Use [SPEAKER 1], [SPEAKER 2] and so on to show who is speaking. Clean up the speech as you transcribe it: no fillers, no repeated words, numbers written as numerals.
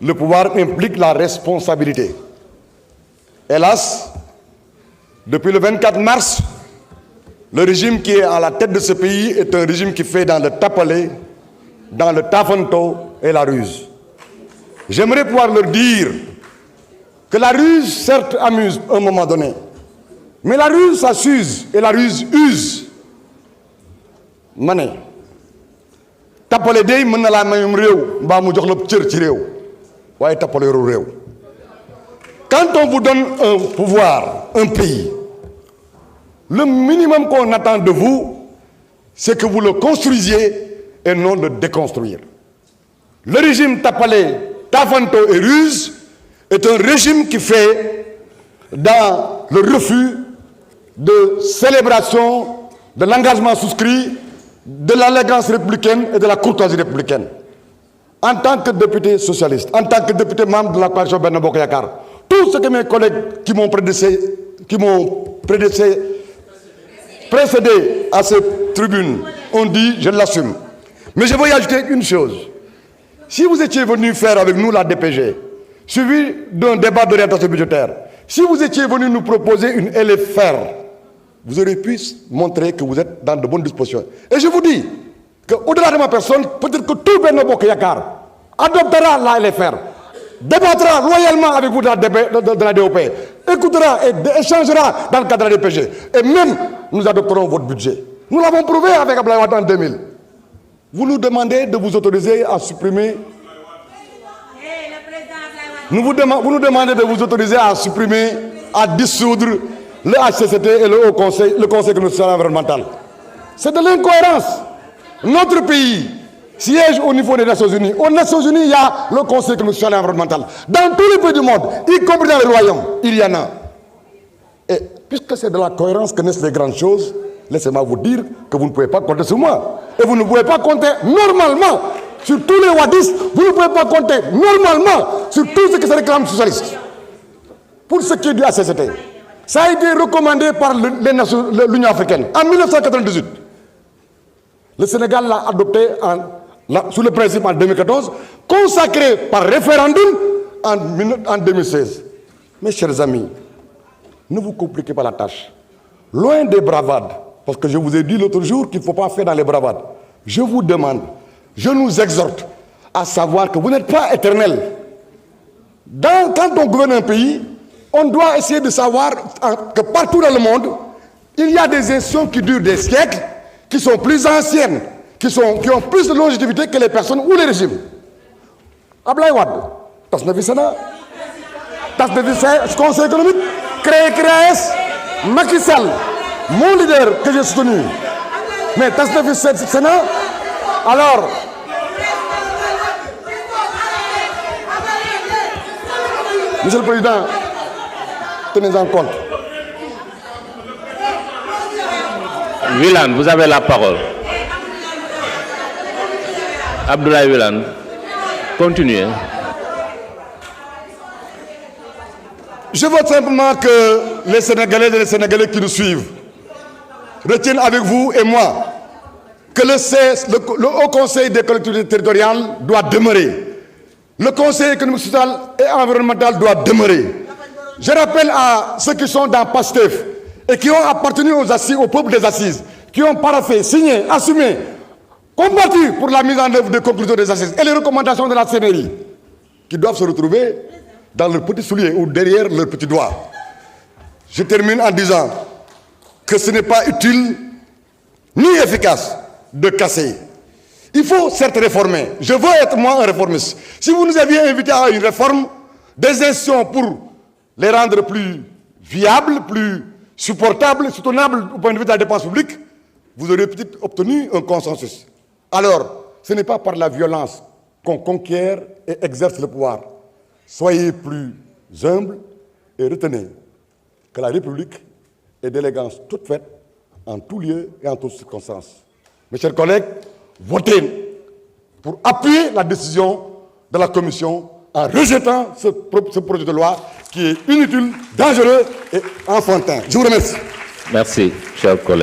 [SPEAKER 1] le pouvoir implique la responsabilité. Hélas, depuis le 24 mars, le régime qui est à la tête de ce pays est un régime qui fait dans le tapalé, dans le tafanto et la ruse. J'aimerais pouvoir leur dire que la ruse, certes, amuse à un moment donné, mais la ruse, ça s'use et la ruse use. Mané, tapalé day mën na laa mayum réew mbaa mu jox la cër ci réew waaye tapalé réew. Quand on vous donne un pouvoir, un pays, le minimum qu'on attend de vous, c'est que vous le construisiez et non le déconstruire. Le régime tapalé, tafanto et ruse est un régime qui fait dans le refus de célébration de l'engagement souscrit, de l'allégance républicaine et de la courtoisie républicaine. En tant que député socialiste, en tant que député membre de la coalition Benno Bokk Yakaar, tout ce que mes collègues qui m'ont précédé à cette tribune ont dit, je l'assume. Mais je veux y ajouter une chose. Si vous étiez venu faire avec nous la DPG, suivi d'un débat d'orientation budgétaire, si vous étiez venu nous proposer une LFR, vous auriez pu montrer que vous êtes dans de bonnes dispositions. Et je vous dis qu'au-delà de ma personne, peut-être que tout Benno Bokk Yakaar adoptera la LFR, débattra loyalement avec vous de la DOP, écoutera et échangera dans le cadre de la DPG. Et même, nous adopterons votre budget. Nous l'avons prouvé avec Abdoulaye Wade en 2000. Vous nous demandez de vous autoriser à supprimer... Vous nous demandez de vous autoriser à supprimer, à dissoudre le HCCT et le Conseil constitutionnel environnemental. C'est de l'incohérence. Notre pays siège au niveau des Nations Unies. Aux Nations Unies, il y a le Conseil constitutionnel environnemental. Dans tous les pays du monde, y compris dans les royaumes, il y en a. Et puisque c'est de la cohérence que naissent les grandes choses, laissez-moi vous dire que vous ne pouvez pas compter sur moi. Et vous ne pouvez pas compter normalement sur tous les wadistes. Vous ne pouvez pas compter normalement sur tout ce qui se réclame socialiste. Pour ce qui est du HCCT, ça a été recommandé par l'Union africaine en 1998. Le Sénégal l'a adopté sous le principe en 2014, consacré par référendum en 2016. Mes chers amis, ne vous compliquez pas la tâche. Loin des bravades, parce que je vous ai dit l'autre jour qu'il ne faut pas faire dans les bravades. Je vous demande, je nous exhorte à savoir que vous n'êtes pas éternel. Quand on gouverne un pays, on doit essayer de savoir que partout dans le monde, il y a des institutions qui durent des siècles, qui sont plus anciennes, qui ont plus de longévité que les personnes ou les régimes. Abdoulaye Wade, tas na fi Sénat, tas na fi Conseil économique, créé CREAES, Macky Sall, mon leader que j'ai soutenu, mais tas na fi Sénat. Alors, Monsieur le Président, tenez en compte.
[SPEAKER 2] Wilane, vous avez la parole. Abdoulaye Wilane, continuez.
[SPEAKER 1] Je veux simplement que les Sénégalais et les Sénégalais qui nous suivent retiennent avec vous et moi que le Haut Conseil des collectivités territoriales doit demeurer. Le Conseil économique, social et environnemental doit demeurer. Je rappelle à ceux qui sont dans PASTEF et qui ont appartenu aux assises, au peuple des assises, qui ont paraphé, signé, assumé, combattu pour la mise en œuvre des conclusions des assises et les recommandations de la CNRI, qui doivent se retrouver dans leurs petits souliers ou derrière leurs petits doigts. Je termine en disant que ce n'est pas utile ni efficace de casser. Il faut certes réformer. Je veux être moi un réformiste. Si vous nous aviez invité à une réforme des institutions pour les rendre plus viables, plus supportables, soutenables au point de vue de la dépense publique, vous auriez peut-être obtenu un consensus. Alors, ce n'est pas par la violence qu'on conquiert et exerce le pouvoir. Soyez plus humbles et retenez que la République est d'élégance toute faite en tout lieu et en toutes circonstances. Mes chers collègues, votez pour appuyer la décision de la Commission en rejetant ce projet de loi qui est inutile, dangereux et enfantin. Je vous remercie.
[SPEAKER 2] Merci, chers collègues.